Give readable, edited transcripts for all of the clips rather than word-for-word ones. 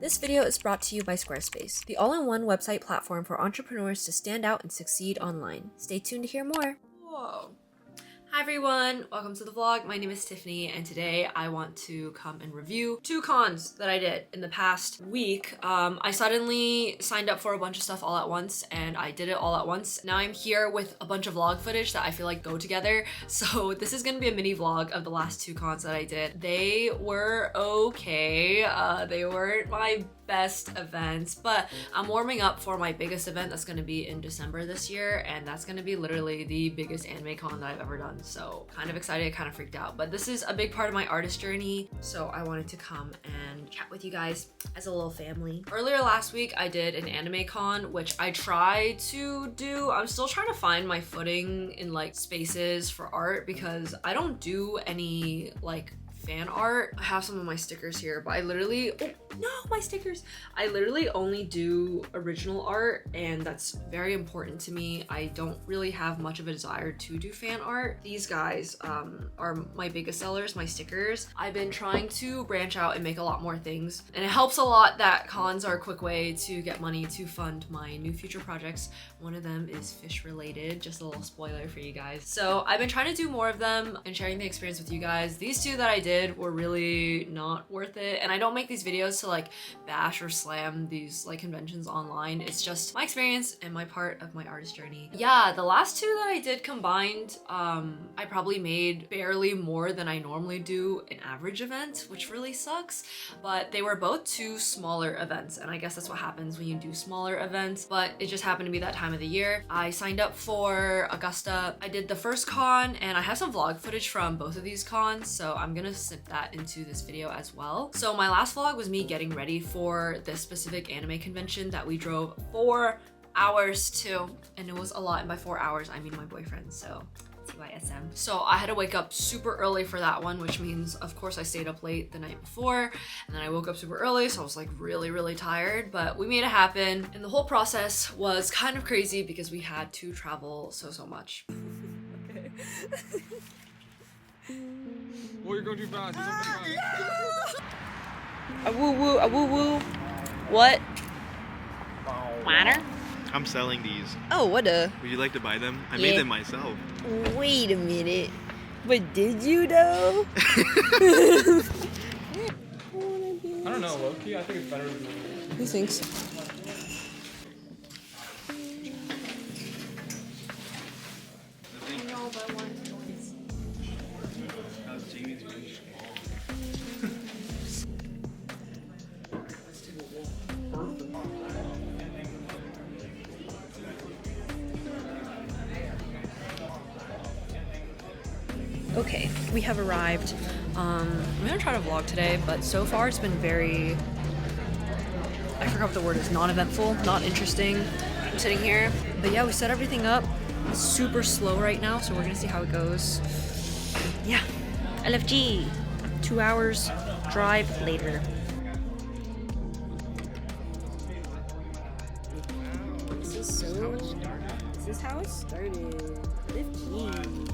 This video is brought to you by Squarespace, the all-in-one website platform for entrepreneurs to stand out and succeed online. Stay tuned to hear more. Whoa. Hi everyone, welcome to the vlog. My name is Tiffany and today I want to come and review 2 cons that I did in the past week. I suddenly signed up for a bunch of stuff all at once and I did it all at once. Now I'm here with a bunch of vlog footage that I feel like go together. So this is gonna be a mini vlog of the last 2 cons that I did. They were okay. They weren't my best events, but I'm warming up for my biggest event that's gonna be in December this year, and that's gonna be literally the biggest anime con that I've ever done. So kind of excited, kind of freaked out, but this is a big part of my artist journey, so I wanted to come and chat with you guys as a little family. Earlier last week I did an anime con, which I tried to do. I'm still trying to find my footing in like spaces for art because I don't do any like fan art. I have some of my stickers here, but I literally, oh no, my stickers. I literally only do original art, and that's very important to me. I don't really have much of a desire to do fan art. These guys are my biggest sellers, my stickers. I've been trying to branch out and make a lot more things, and it helps a lot that cons are a quick way to get money to fund my new future projects. One of them is fish related, just a little spoiler for you guys. So I've been trying to do more of them and sharing the experience with you guys. These 2 that I did were really not worth it, and I don't make these videos to like bash or slam these like conventions online. It's just my experience and my part of my artist journey. Yeah, the last 2 that I did combined, I probably made barely more than I normally do an average event, which really sucks, but they were both 2 smaller events, and I guess that's what happens when you do smaller events, but it just happened to be that time of the year. I signed up for Augusta. I did the first con, and I have some vlog footage from both of these cons, so I'm gonna snip that into this video as well. So my last vlog was me getting ready for this specific anime convention that we drove 4 hours to, and it was a lot, and by 4 hours I mean my boyfriend, so TYSM. So I had to wake up super early for that one, which means of course I stayed up late the night before, and then I woke up super early, so I was like really tired, but we made it happen, and the whole process was kind of crazy because we had to travel so much. Okay. Oh, you're going too fast. A woo woo, a woo woo. What? Water? I'm selling these. Oh, what a. Would you like to buy them? I made them myself. Wait a minute. But did you though? I don't know, low-key. I think it's better than Who thinks? Okay, we have arrived. I'm gonna try to vlog today, but so far it's been very, I forgot what the word is, non-eventful, not interesting. I'm sitting here, but yeah, we set everything up. It's super slow right now, so we're gonna see how it goes. Yeah, LFG, 2 hours drive later. This is how it started. LFG.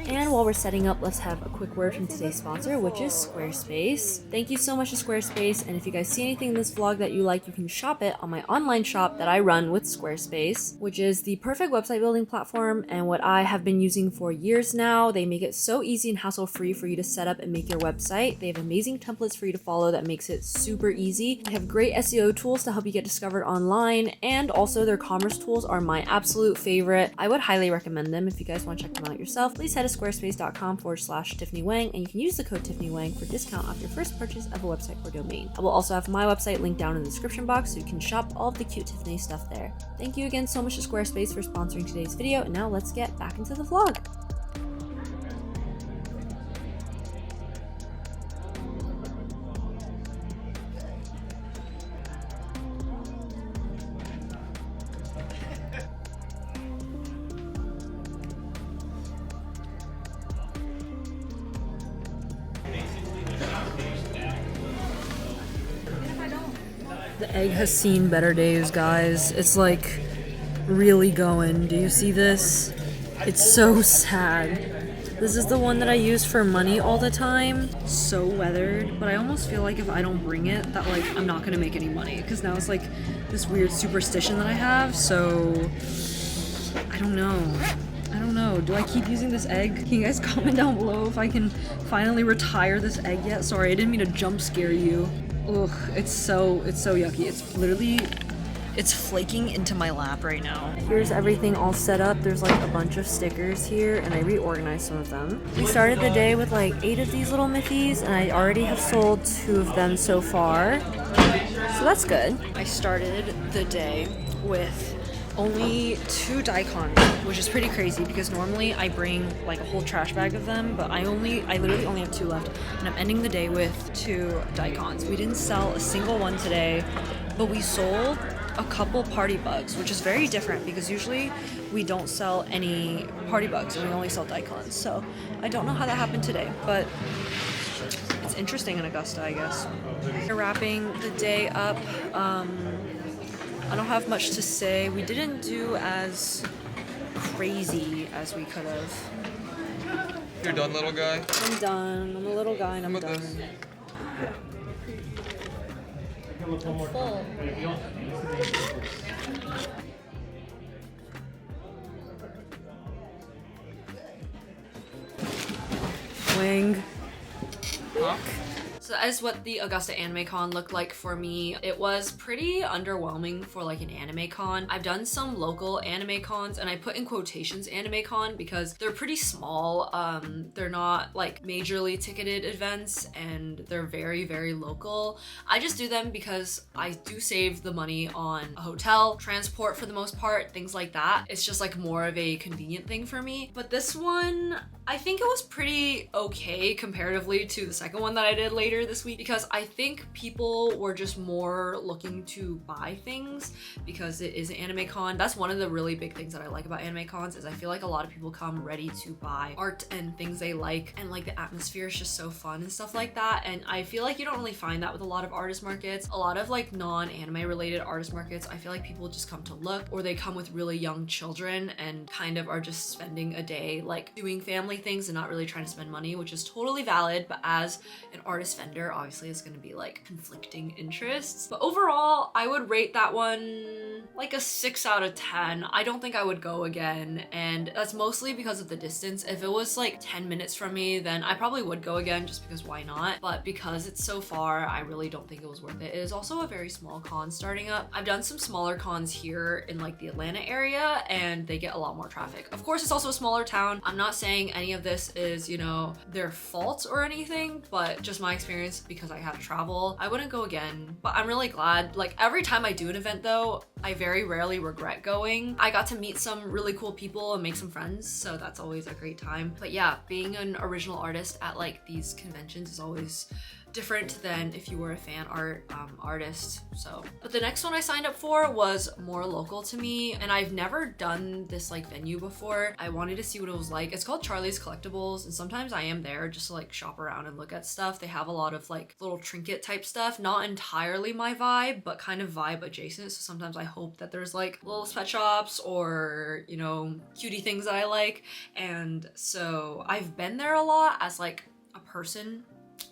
And while we're setting up, let's have a quick word from today's sponsor, which is Squarespace. Thank you so much to Squarespace, and if you guys see anything in this vlog that you like, you can shop it on my online shop that I run with Squarespace, which is the perfect website building platform and what I have been using for years now. They make it so easy and hassle-free for you to set up and make your website. They have amazing templates for you to follow that makes it super easy. They have great SEO tools to help you get discovered online, and also their commerce tools are my absolute favorite. I would highly recommend them if you guys want to check them out yourself. Please head to squarespace.com/TiffanyWeng, and you can use the code TiffanyWeng for discount off your first purchase of a website or domain. I will also have my website linked down in the description box so you can shop all of the cute Tiffany stuff there. Thank you again so much to Squarespace for sponsoring today's video, and now let's get back into the vlog. The egg has seen better days, guys. It's like really going. Do you see this? It's so sad. This is the one that I use for money all the time. So weathered, but I almost feel like if I don't bring it, that like I'm not gonna make any money, because now it's like this weird superstition that I have. So I don't know. Do I keep using this egg? Can you guys comment down below if I can finally retire this egg yet? Sorry, I didn't mean to jump scare you. Ugh, it's so yucky. It's flaking into my lap right now. Here's everything all set up. There's like a bunch of stickers here, and I reorganized some of them. We started the day with like 8 of these little Mithies, and I already have sold 2 of them so far. So that's good. I started the day with only 2 daikons, which is pretty crazy because normally I bring like a whole trash bag of them, but I literally only have 2 left, and I'm ending the day with 2 daikons. We didn't sell a single one today, but we sold a couple party bugs, which is very different because usually we don't sell any party bugs and we only sell daikons. So I don't know how that happened today, but it's interesting in Augusta, I guess. We're wrapping the day up. I don't have much to say. We didn't do as crazy as we could have. You're done, little guy? I'm done. I'm a little guy and I'm done. I'm full. Weng. Huh? So that is what the Augusta Anime Con looked like for me. It was pretty underwhelming for like an anime con. I've done some local anime cons, and I put in quotations anime con because they're pretty small. They're not like majorly ticketed events, and they're very local. I just do them because I do save the money on a hotel, transport for the most part, things like that. It's just like more of a convenient thing for me. But this one, I think it was pretty okay comparatively to the second one that I did later this week, because I think people were just more looking to buy things because it is an anime con. That's one of the really big things that I like about anime cons, is I feel like a lot of people come ready to buy art and things they like, and like the atmosphere is just so fun and stuff like that. And I feel like you don't really find that with a lot of artist markets. A lot of like non-anime related artist markets, I feel like people just come to look, or they come with really young children and kind of are just spending a day like doing family things and not really trying to spend money, which is totally valid. But as an artist vendor, obviously it's going to be like conflicting interests. But overall, I would rate that one like a 6 out of 10. I don't think I would go again, and that's mostly because of the distance. If it was like 10 minutes from me, then I probably would go again, just because why not? But because it's so far, I really don't think it was worth it. It is also a very small con starting up. I've done some smaller cons here in like the Atlanta area, and they get a lot more traffic. Of course, it's also a smaller town. I'm not saying any of this is, you know, their fault or anything, but just my experience, because I had to travel, I wouldn't go again. But I'm really glad. Like every time I do an event though, I very rarely regret going. I got to meet some really cool people and make some friends, so that's always a great time. But yeah, being an original artist at like these conventions is always different than if you were a fan art artist. So, but the next one I signed up for was more local to me, and I've never done this like venue before. I wanted to see what it was like. It's called Charlie's Collectibles, and sometimes I am there just to like shop around and look at stuff. They have a lot of like little trinket type stuff, not entirely my vibe, but kind of vibe adjacent. So sometimes I hope that there's like little pet shops or, you know, cutie things that I like. And so I've been there a lot as like a person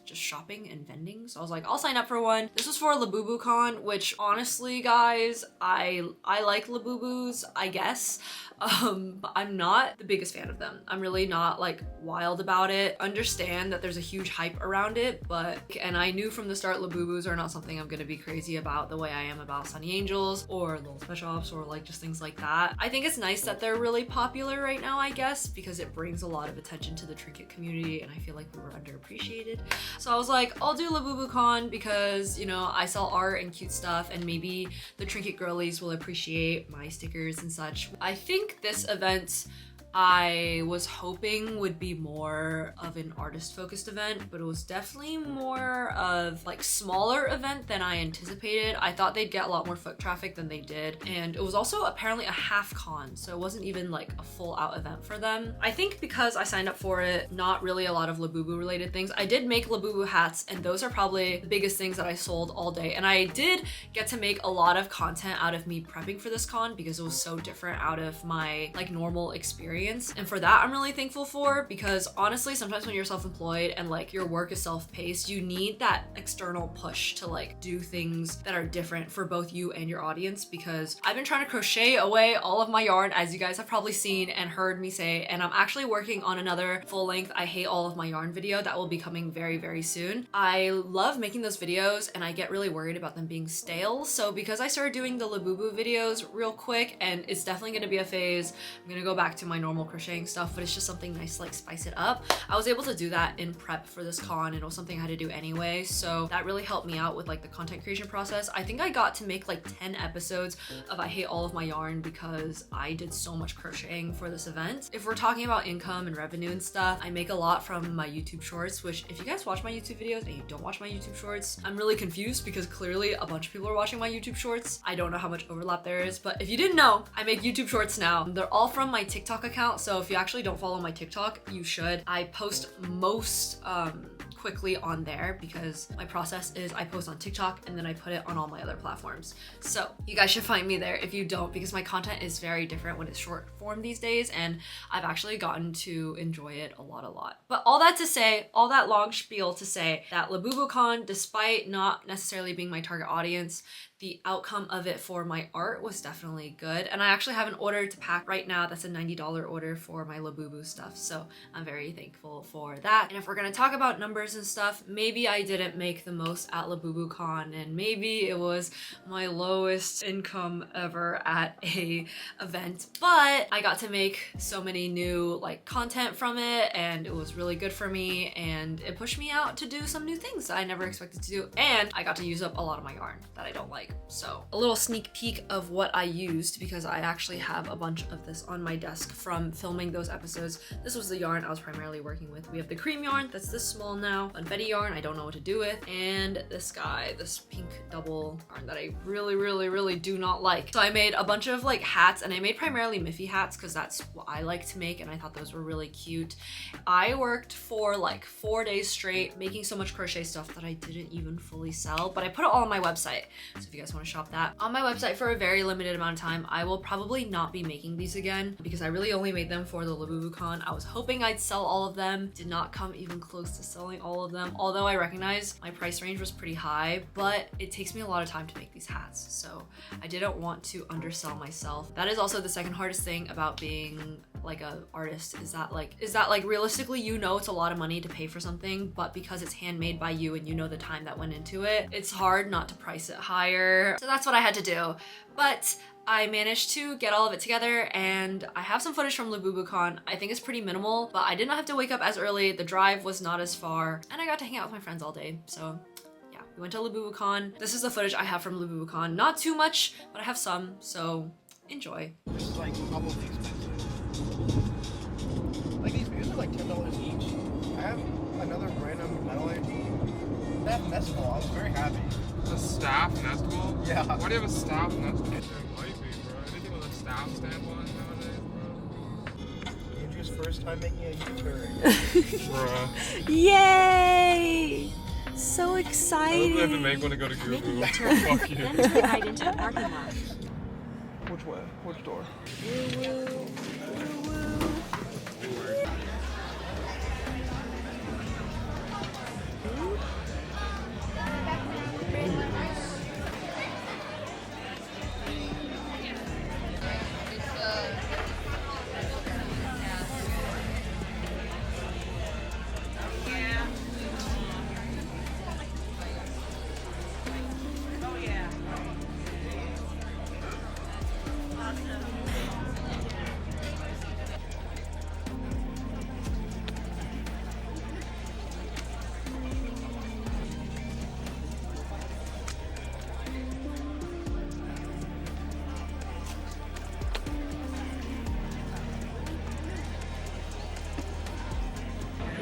just shopping and vending, so I was like, I'll sign up for one. This was for Labubu Con, which honestly guys, I like Labubus, I guess, but I'm not the biggest fan of them. I'm really not like wild about it. Understand that there's a huge hype around it, but, and I knew from the start Labubus are not something I'm gonna be crazy about the way I am about Sunny Angels or Little Pet Shops or like just things like that. I think it's nice that they're really popular right now, I guess, because it brings a lot of attention to the trinket community, and I feel like we were underappreciated. So I was like, I'll do Labubu Con because, you know, I sell art and cute stuff, and maybe the trinket girlies will appreciate my stickers and such. I think this event I was hoping would be more of an artist-focused event, but it was definitely more of like smaller event than I anticipated. I thought they'd get a lot more foot traffic than they did, and it was also apparently a half con, so it wasn't even like a full out event for them. I think because I signed up for it, not really a lot of Labubu related things. I did make Labubu hats, and those are probably the biggest things that I sold all day, and I did get to make a lot of content out of me prepping for this con because it was so different out of my like normal experience. audience. And for that, I'm really thankful for, because honestly, sometimes when you're self-employed and like your work is self-paced, you need that external push to like do things that are different for both you and your audience. Because I've been trying to crochet away all of my yarn, as you guys have probably seen and heard me say, and I'm actually working on another full-length I hate all of my yarn video that will be coming very, very soon. I love making those videos and I get really worried about them being stale. So because I started doing the Labubu videos real quick, and it's definitely gonna be a phase, I'm gonna go back to my normal crocheting stuff, but it's just something nice to like spice it up. I was able to do that in prep for this con, and it was something I had to do anyway, so that really helped me out with like the content creation process. I think I got to make like 10 episodes of I hate all of my yarn because I did so much crocheting for this event. If we're talking about income and revenue and stuff, I make a lot from my YouTube shorts, which if you guys watch my YouTube videos and you don't watch my YouTube shorts, I'm really confused because clearly a bunch of people are watching my YouTube shorts. I don't know how much overlap there is, but if you didn't know, I make YouTube shorts now. They're all from my TikTok account, so if you actually don't follow my TikTok, you should. I post most quickly on there because my process is I post on TikTok and then I put it on all my other platforms. So you guys should find me there if you don't, because my content is very different when it's short form these days, and I've actually gotten to enjoy it a lot. But all that to say, all that long spiel to say that LabubuCon, despite not necessarily being my target audience, the outcome of it for my art was definitely good. And I actually have an order to pack right now. That's a $90 order for my Labubu stuff. So I'm very thankful for that. And if we're gonna talk about numbers and stuff, maybe I didn't make the most at LabubuCon, and maybe it was my lowest income ever at a event, but I got to make so many new like content from it, and it was really good for me, and it pushed me out to do some new things that I never expected to do. And I got to use up a lot of my yarn that I don't like. So a little sneak peek of what I used, because I actually have a bunch of this on my desk from filming those episodes. This was the yarn I was primarily working with. We have the cream yarn that's this small now, confetti yarn I don't know what to do with, and this guy, this pink double yarn that I really do not like. So I made a bunch of like hats, and I made primarily Miffy hats because that's what I like to make, and I thought those were really cute. I worked for like 4 days straight making so much crochet stuff that I didn't even fully sell, but I put it all on my website. So if you guys want to shop that on my website for a very limited amount of time. I will probably not be making these again because I really only made them for the LabubuCon. I was hoping I'd sell all of them. Did not come even close to selling all of them, although I recognize my price range was pretty high, but it takes me a lot of time to make these hats, so I didn't want to undersell myself. That is also the second hardest thing about being like a artist, is that like realistically, you know, it's a lot of money to pay for something, but because it's handmade by you and you know the time that went into it, it's hard not to price it higher. So that's what I had to do. But I managed to get all of it together, and I have some footage from LabubuCon. I think it's pretty minimal, but I did not have to wake up as early. The drive was not as far, and I got to hang out with my friends all day. So yeah, we went to LabubuCon. This is the footage I have from LabubuCon. Not too much, but I have some, so enjoy. This is like probably expensive. Like these are like $10 each. I have another random metal ID. They have nest ball. I was very happy. A staff nest ball? Yeah. Why do you have a staff nest ball? It might be, bro. Anything with a staff stamp on it nowadays, bro. Andrew's first time making a U-turn. Bruh. Yay! So I excited. don't have to make one to go to Google. Fuck you. Right into the parking lot. Which way? Which door?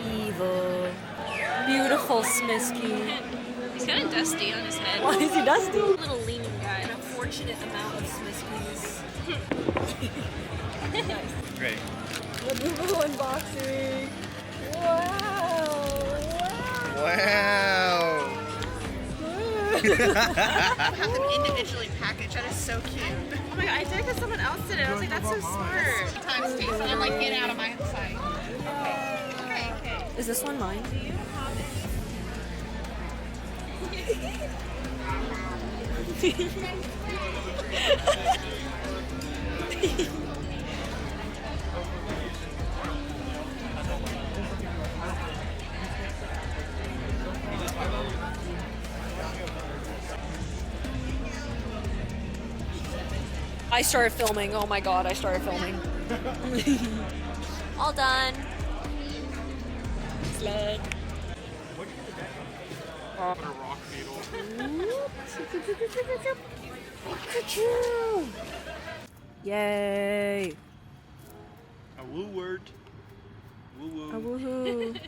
Evil. Beautiful Smisky. He's kind of dusty on his head. Why is he dusty? Little leaning guy. An unfortunate amount of Smiskies. Great. Labubu unboxing. Wow. Wow. Have them individually packaged. That is so cute. Oh my god, I did it because someone else did it. I was like, that's so smart. Sometimes takes, and I'm like, get out of my sight. Okay. Is this one mine? I started filming. Oh my god, I started filming. All done. Sled. Put a rock beetle. Yay. A woo word. Woo woo. A woohoo.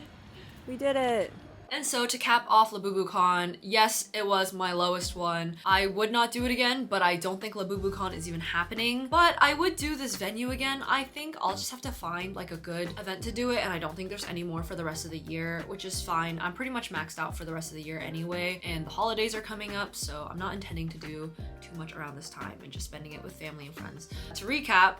We did it. And so to cap off LabubuCon, yes, it was my lowest one. I would not do it again, but I don't think LabubuCon is even happening. But I would do this venue again. I think I'll just have to find like a good event to do it, and I don't think there's any more for the rest of the year, which is fine. I'm pretty much maxed out for the rest of the year anyway, and the holidays are coming up, so I'm not intending to do too much around this time and just spending it with family and friends. To recap,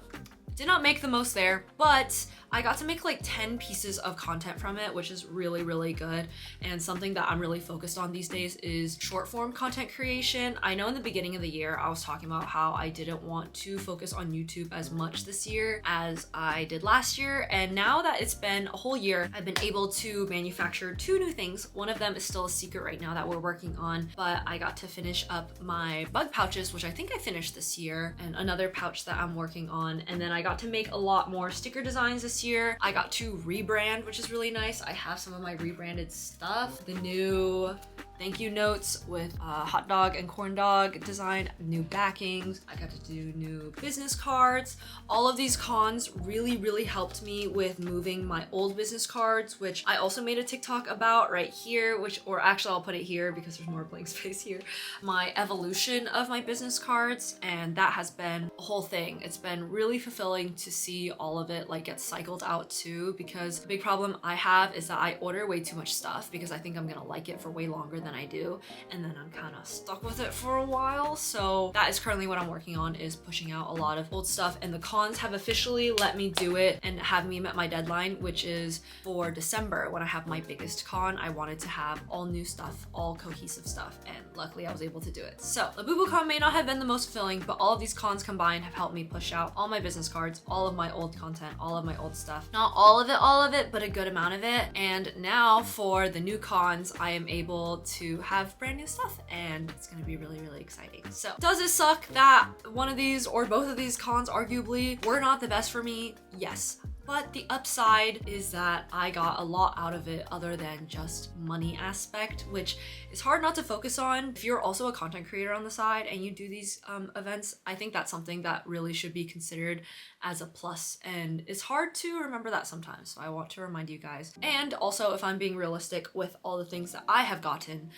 did not make the most there, but I got to make like 10 pieces of content from it, which is really, really good. And something that I'm really focused on these days is short form content creation. I know in the beginning of the year, I was talking about how I didn't want to focus on YouTube as much this year as I did last year. And now that it's been a whole year, I've been able to manufacture 2 new things. One of them is still a secret right now that we're working on, but I got to finish up my bug pouches, which I think I finished this year, and another pouch that I'm working on. And then I got to make a lot more sticker designs this year. I got to rebrand, which is really nice. I have some of my rebranded stuff. The new thank you notes with hot dog and corn dog design, new backings. I got to do new business cards. All of these cons really, really helped me with moving my old business cards, which I also made a TikTok about right here, or actually I'll put it here because there's more blank space here. My evolution of my business cards, and that has been a whole thing. It's been really fulfilling to see all of it like get cycled out too, because the big problem I have is that I order way too much stuff because I think I'm gonna like it for way longer than I do, and then I'm kind of stuck with it for a while. So that is currently what I'm working on, is pushing out a lot of old stuff, and the cons have officially let me do it and have me met my deadline, which is for December when I have my biggest con. I wanted to have all new stuff, all cohesive stuff, and luckily I was able to do it. So LabubuCon may not have been the most fulfilling, but all of these cons combined have helped me push out all my business cards, all of my old content, all of my old stuff. Not all of it, but a good amount of it. And now for the new cons, I am able to have brand new stuff, and it's gonna be really, really exciting. So does it suck that one of these or both of these cons arguably were not the best for me? Yes. But the upside is that I got a lot out of it other than just money aspect, which is hard not to focus on. If you're also a content creator on the side and you do these events, I think that's something that really should be considered as a plus, and it's hard to remember that sometimes, so I want to remind you guys. And also, if I'm being realistic with all the things that I have gotten,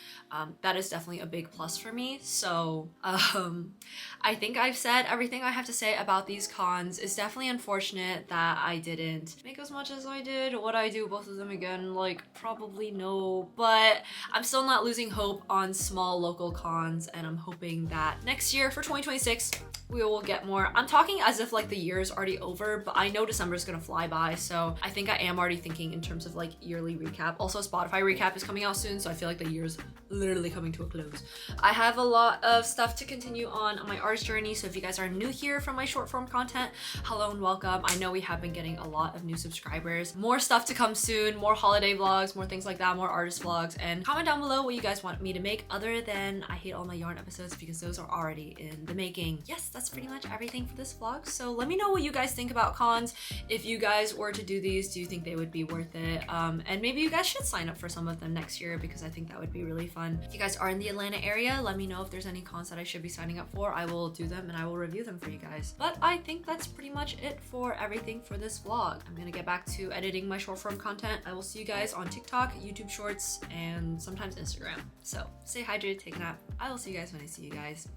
that is definitely a big plus for me. So I think I've said everything I have to say about these cons. It's definitely unfortunate that I didn't make as much as I did. Would I do both of them again? Like, probably no, but I'm still not losing hope on small local cons, and I'm hoping that next year for 2026 we will get more. I'm talking as if like the year is already over, but I know December is gonna fly by, so I think I am already thinking in terms of like yearly recap. Also, Spotify recap is coming out soon, so I feel like the year's literally coming to a close. I have a lot of stuff to continue on my artist journey, so if you guys are new here from my short form content, hello and welcome. I know we have been getting a lot of new subscribers. More stuff to come soon, more holiday vlogs, more things like that, more artist vlogs, and comment down below what you guys want me to make other than I hate all my yarn episodes, because those are already in the making. Yes, that's pretty much everything for this vlog. So let me know what you guys think about cons. If you guys were to do these, do you think they would be worth it? And maybe you guys should sign up for some of them next year, because I think that would be really fun. If you guys are in the Atlanta area, let me know if there's any cons that I should be signing up for. I will do them and I will review them for you guys. But I think that's pretty much it for everything for this vlog. I'm gonna get back to editing my short form content. I will see you guys on TikTok, YouTube Shorts, and sometimes Instagram. So stay hydrated, take a nap. I will see you guys when I see you guys.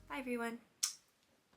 Bye everyone.